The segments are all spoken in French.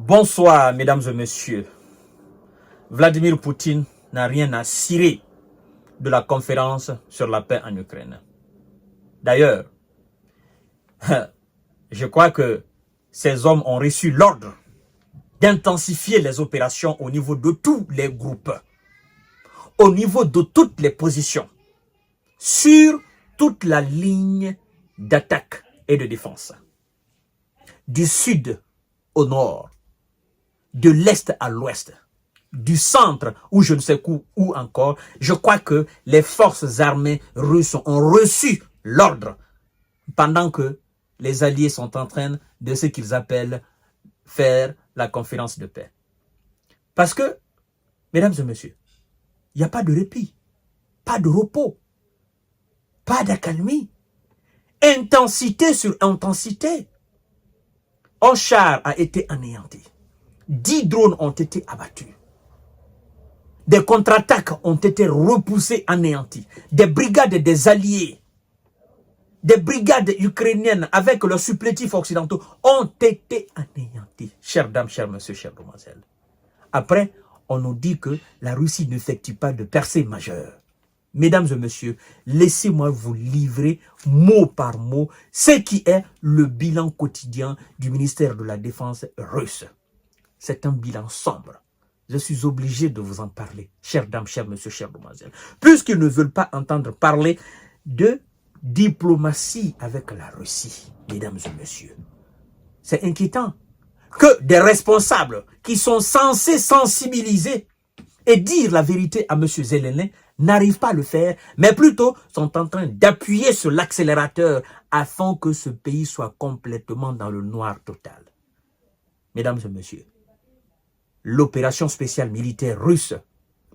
Bonsoir, mesdames et messieurs. Vladimir Poutine n'a rien à cirer de la conférence sur la paix en Ukraine. D'ailleurs, je crois que ces hommes ont reçu l'ordre d'intensifier les opérations au niveau de tous les groupes, au niveau de toutes les positions, sur toute la ligne d'attaque et de défense, du sud au nord, de l'est à l'ouest, du centre ou je ne sais où encore. Je crois que les forces armées russes ont reçu l'ordre pendant que les alliés sont en train de ce qu'ils appellent faire la conférence de paix. Parce que, mesdames et messieurs, il n'y a pas de répit, pas de repos, pas d'accalmie, intensité sur intensité. Un char a été anéanti. 10 drones ont été abattus. Des contre-attaques ont été repoussées, anéanties. Des brigades des alliés, des brigades ukrainiennes avec leurs supplétifs occidentaux ont été anéanties. Chères dames, chers messieurs, chères demoiselles. Après, on nous dit que la Russie n'effectue pas de percée majeure. Mesdames et messieurs, laissez-moi vous livrer mot par mot ce qui est le bilan quotidien du ministère de la Défense russe. C'est un bilan sombre. Je suis obligé de vous en parler, chères dames, chers messieurs, chères demoiselles, puisqu'ils ne veulent pas entendre parler de diplomatie avec la Russie, mesdames et messieurs. C'est inquiétant que des responsables qui sont censés sensibiliser et dire la vérité à M. Zelensky n'arrivent pas à le faire, mais plutôt sont en train d'appuyer sur l'accélérateur afin que ce pays soit complètement dans le noir total. Mesdames et messieurs, l'opération spéciale militaire russe,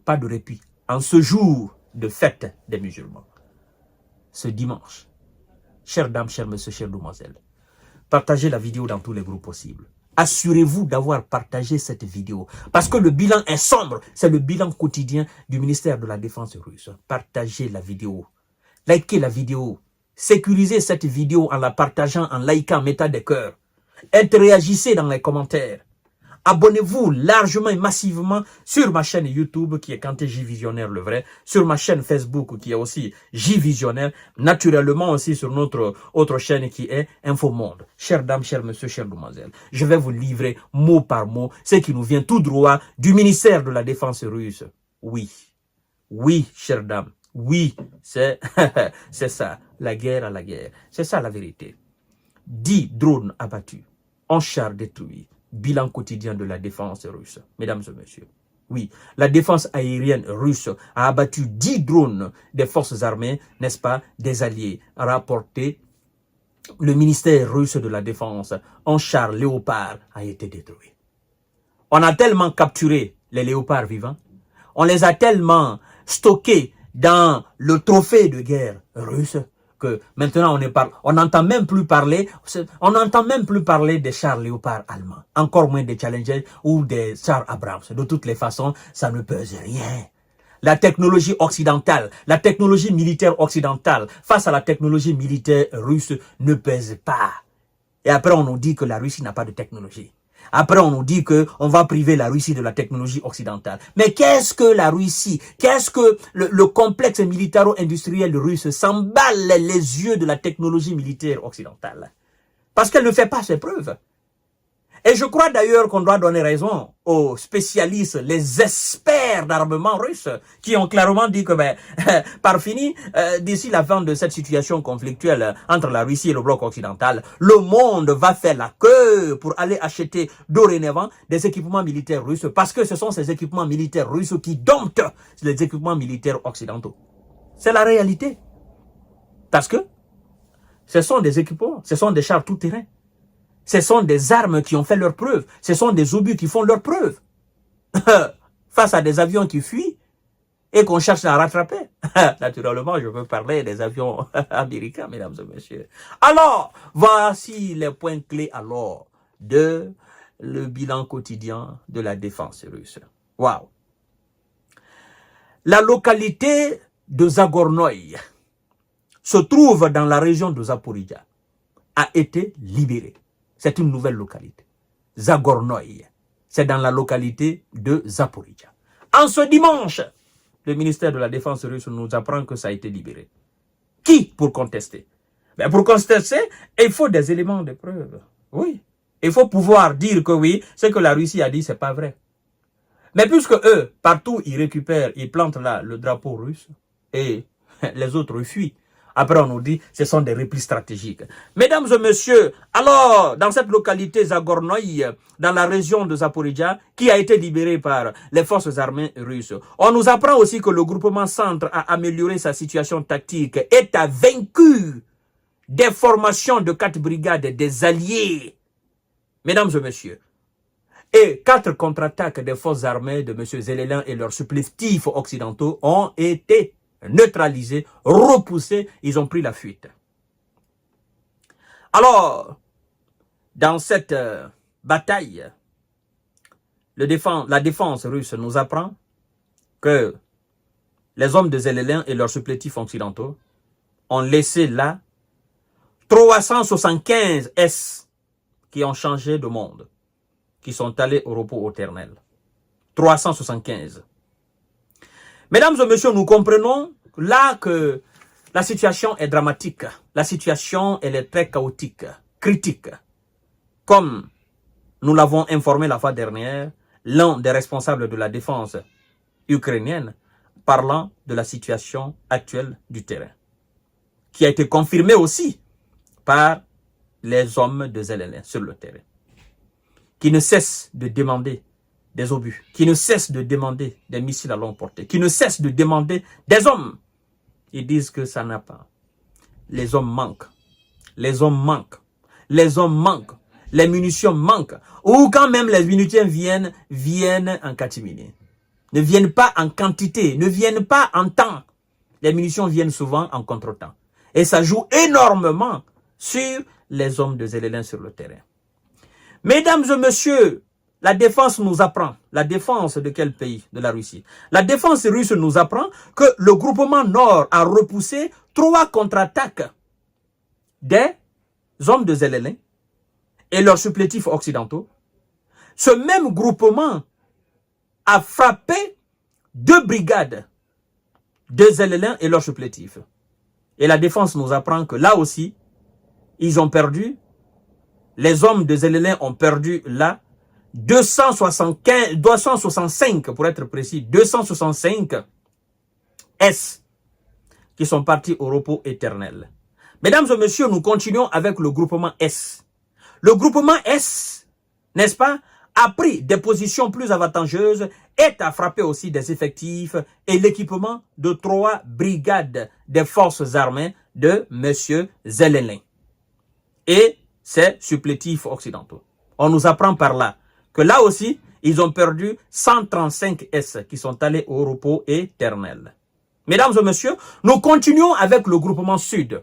pas de répit, en ce jour de fête des musulmans, ce dimanche. Chères dames, chers messieurs, chères demoiselles, partagez la vidéo dans tous les groupes possibles. Assurez-vous d'avoir partagé cette vidéo, parce que le bilan est sombre, c'est le bilan quotidien du ministère de la Défense russe. Partagez la vidéo, likez la vidéo, sécurisez cette vidéo en la partageant, en likant, mettant des cœurs, réagissez dans les commentaires. Abonnez-vous largement et massivement sur ma chaîne YouTube qui est Kanté J Visionnaire le vrai, sur ma chaîne Facebook qui est aussi J Visionnaire, naturellement aussi sur notre autre chaîne qui est Info Monde. Chères dames, chers messieurs, chères demoiselles, je vais vous livrer mot par mot ce qui nous vient tout droit du ministère de la Défense russe. Oui, oui, chères dames, oui, c'est ça, la guerre à la guerre. C'est ça la vérité. 10 drones abattus, 11 chars détruits. Bilan quotidien de la défense russe, mesdames et messieurs. Oui, la défense aérienne russe a abattu 10 drones des forces armées, n'est-ce pas, des alliés, a rapporté le ministère russe de la défense. Un char léopard a été détruit. On a tellement capturé les léopards vivants, on les a tellement stockés dans le trophée de guerre russe, que maintenant on n'entend même plus parler des chars léopards allemands, encore moins des Challenger ou des chars Abrams. De toutes les façons, ça ne pèse rien. La technologie occidentale, la technologie militaire occidentale face à la technologie militaire russe ne pèse pas. Et après on nous dit que la Russie n'a pas de technologie. Après, on nous dit qu'on va priver la Russie de la technologie occidentale. Mais qu'est-ce que la Russie? Qu'est-ce que le complexe militaro-industriel russe s'emballe les yeux de la technologie militaire occidentale? Parce qu'elle ne fait pas ses preuves. Et je crois d'ailleurs qu'on doit donner raison aux spécialistes, les experts d'armement russe, qui ont clairement dit que, par fini, d'ici la fin de cette situation conflictuelle entre la Russie et le bloc occidental, le monde va faire la queue pour aller acheter dorénavant des équipements militaires russes, parce que ce sont ces équipements militaires russes qui domptent les équipements militaires occidentaux. C'est la réalité. Parce que ce sont des équipements, ce sont des chars tout-terrain. Ce sont des armes qui ont fait leur preuve. Ce sont des obus qui font leur preuve. Face à des avions qui fuient et qu'on cherche à rattraper. Naturellement, je veux parler des avions américains, mesdames et messieurs. Alors, voici les points clés alors de le bilan quotidien de la défense russe. Waouh! La localité de Zagornoï se trouve dans la région de Zaporizhzhia, a été libérée. C'est une nouvelle localité. Zagornoï. C'est dans la localité de Zaporizhzhia. En ce dimanche, le ministère de la Défense russe nous apprend que ça a été libéré. Qui pour contester? Ben pour contester, il faut des éléments de preuve. Oui. Il faut pouvoir dire que oui, ce que la Russie a dit, c'est pas vrai. Mais puisque eux, partout, ils récupèrent, ils plantent là le drapeau russe et les autres fuient. Après, on nous dit ce sont des replis stratégiques. Mesdames et messieurs, alors, dans cette localité Zagornoï, dans la région de Zaporizhzhia, qui a été libérée par les forces armées russes, on nous apprend aussi que le groupement Centre a amélioré sa situation tactique et a vaincu des formations de 4 brigades des alliés. Mesdames et messieurs, et 4 contre-attaques des forces armées de M. Zelensky et leurs supplétifs occidentaux ont été neutralisés, repoussés, ils ont pris la fuite. Alors, dans cette bataille, la défense russe nous apprend que les hommes de Zelensky et leurs supplétifs occidentaux ont laissé là 375 S qui ont changé de monde, qui sont allés au repos éternel. 375. Mesdames et messieurs, nous comprenons là que la situation est dramatique. La situation, elle est très chaotique, critique. Comme nous l'avons informé la fois dernière, l'un des responsables de la défense ukrainienne, parlant de la situation actuelle du terrain, qui a été confirmée aussi par les hommes de Zelensky sur le terrain, qui ne cessent de demander des obus, qui ne cessent de demander des missiles à longue portée, qui ne cessent de demander des hommes. Ils disent que ça n'a pas. Les hommes manquent. Les hommes manquent. Les hommes manquent. Les munitions manquent. Ou quand même les munitions viennent en catimini. Ne viennent pas en quantité, ne viennent pas en temps. Les munitions viennent souvent en contre-temps. Et ça joue énormément sur les hommes de Zelensky sur le terrain. Mesdames et messieurs, la défense nous apprend. La défense de quel pays? De la Russie. La défense russe nous apprend que le groupement Nord a repoussé 3 contre-attaques des hommes de Zelensky et leurs supplétifs occidentaux. Ce même groupement a frappé 2 brigades de Zelensky et leurs supplétifs. Et la défense nous apprend que là aussi, ils ont perdu, les hommes de Zelensky ont perdu là 265 pour être précis, 265 S qui sont partis au repos éternel. Mesdames et messieurs, nous continuons avec le groupement S. Le groupement S, n'est-ce pas, a pris des positions plus avantageuses et a frappé aussi des effectifs et l'équipement de 3 brigades des forces armées de M. Zelensky et ses supplétifs occidentaux. On nous apprend par là que là aussi, ils ont perdu 135 S qui sont allés au repos éternel. Mesdames et messieurs, nous continuons avec le groupement Sud.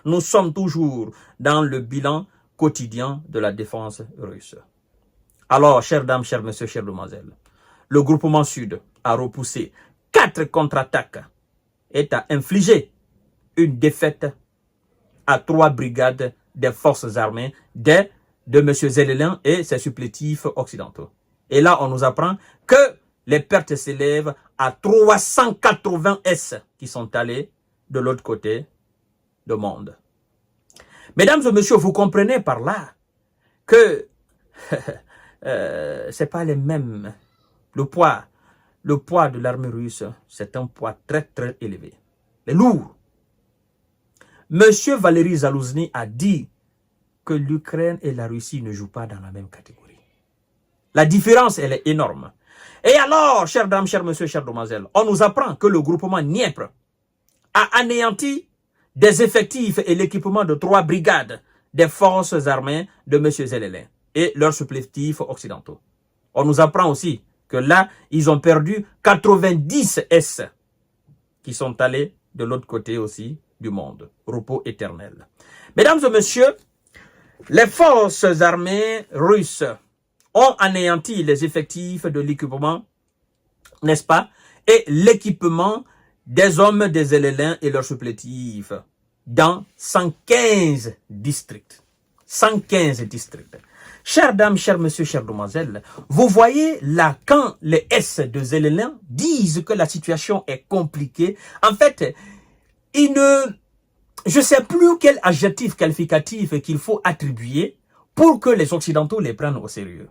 Nous sommes toujours dans le bilan quotidien de la défense russe. Alors, chères dames, chers messieurs, chères demoiselles, le groupement Sud a repoussé 4 contre-attaques et a infligé une défaite à 3 brigades des forces armées de M. Zelensky et ses supplétifs occidentaux. Et là, on nous apprend que les pertes s'élèvent à 380 S qui sont allés de l'autre côté du monde. Mesdames et messieurs, vous comprenez par là que c'est pas les mêmes. Le poids de l'armée russe, c'est un poids très très élevé. C'est lourd. Monsieur Valéry Zalouzny a dit que l'Ukraine et la Russie ne jouent pas dans la même catégorie. La différence, elle est énorme. Et alors, chères dames, chers messieurs, chères demoiselles, on nous apprend que le groupement Dniepr a anéanti des effectifs et l'équipement de 3 brigades des forces armées de M. Zelensky et leurs supplétifs occidentaux. On nous apprend aussi que là, ils ont perdu 90 S qui sont allés de l'autre côté aussi du monde. Repos éternel. Mesdames et messieurs, les forces armées russes ont anéanti les effectifs de l'équipement, n'est-ce pas, et l'équipement des hommes des Zelensky et leurs supplétifs dans 115 districts. 115 districts. Chères dames, chers messieurs, chères demoiselles, vous voyez là, quand les S de Zelensky disent que la situation est compliquée, en fait, je ne sais plus quel adjectif qualificatif qu'il faut attribuer pour que les Occidentaux les prennent au sérieux.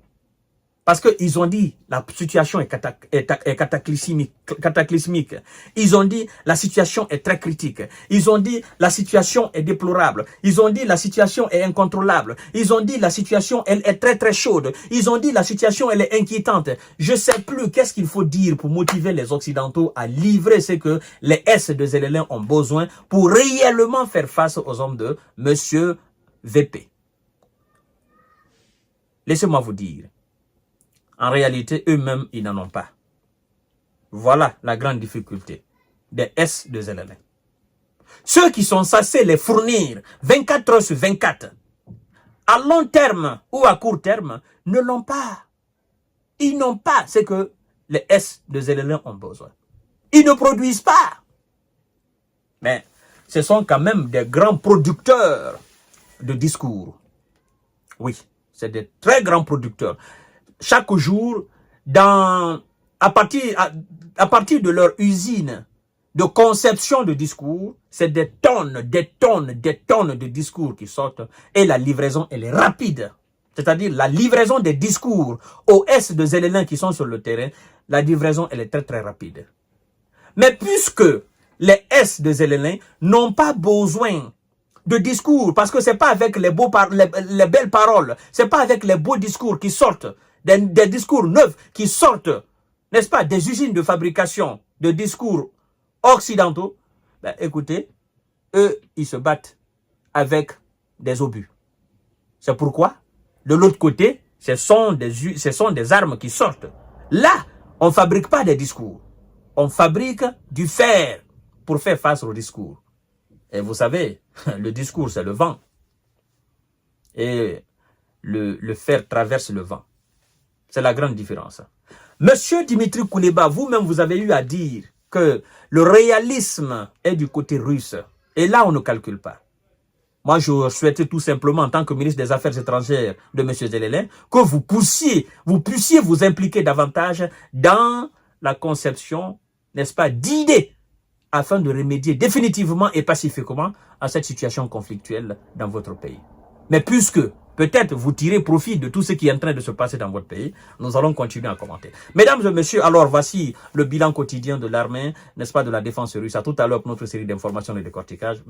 Parce qu'ils ont dit la situation est cataclysmique. Ils ont dit la situation est très critique. Ils ont dit la situation est déplorable. Ils ont dit la situation est incontrôlable. Ils ont dit la situation elle est très très chaude. Ils ont dit la situation elle est inquiétante. Je ne sais plus qu'est-ce qu'il faut dire pour motiver les Occidentaux à livrer ce que les S de Zelensky ont besoin pour réellement faire face aux hommes de Monsieur VP. Laissez-moi vous dire. En réalité, eux-mêmes, ils n'en ont pas. Voilà la grande difficulté des S de Zelensky. Ceux qui sont censés les fournir 24 heures sur 24, à long terme ou à court terme, ne l'ont pas. Ils n'ont pas ce que les S de Zelensky ont besoin. Ils ne produisent pas. Mais ce sont quand même des grands producteurs de discours. Oui, c'est des très grands producteurs. Chaque jour, à partir de leur usine de conception de discours, c'est des tonnes de discours qui sortent et la livraison, elle est rapide. C'est-à-dire la livraison des discours aux S de Zelensky qui sont sur le terrain, la livraison, elle est très très rapide. Mais puisque les S de Zelensky n'ont pas besoin de discours, parce que c'est pas avec les belles paroles, c'est pas avec les beaux discours qui sortent, des discours neufs qui sortent, n'est-ce pas, des usines de fabrication de discours occidentaux, ben, écoutez, eux, ils se battent avec des obus. C'est pourquoi, de l'autre côté, ce sont des armes qui sortent. Là, on ne fabrique pas des discours. On fabrique du fer pour faire face au discours. Et vous savez, le discours, c'est le vent. Et le fer traverse le vent. C'est la grande différence. Monsieur Dimitri Kuleba, vous-même, vous avez eu à dire que le réalisme est du côté russe. Et là, on ne calcule pas. Moi, je souhaitais tout simplement, en tant que ministre des Affaires étrangères de M. Zelensky, que vous puissiez vous impliquer davantage dans la conception, n'est-ce pas, d'idées afin de remédier définitivement et pacifiquement à cette situation conflictuelle dans votre pays. Mais puisque peut-être vous tirez profit de tout ce qui est en train de se passer dans votre pays, nous allons continuer à commenter. Mesdames et messieurs, alors voici le bilan quotidien de l'armée, n'est-ce pas, de la défense russe. À tout à l'heure pour notre série d'informations et de décortiquage.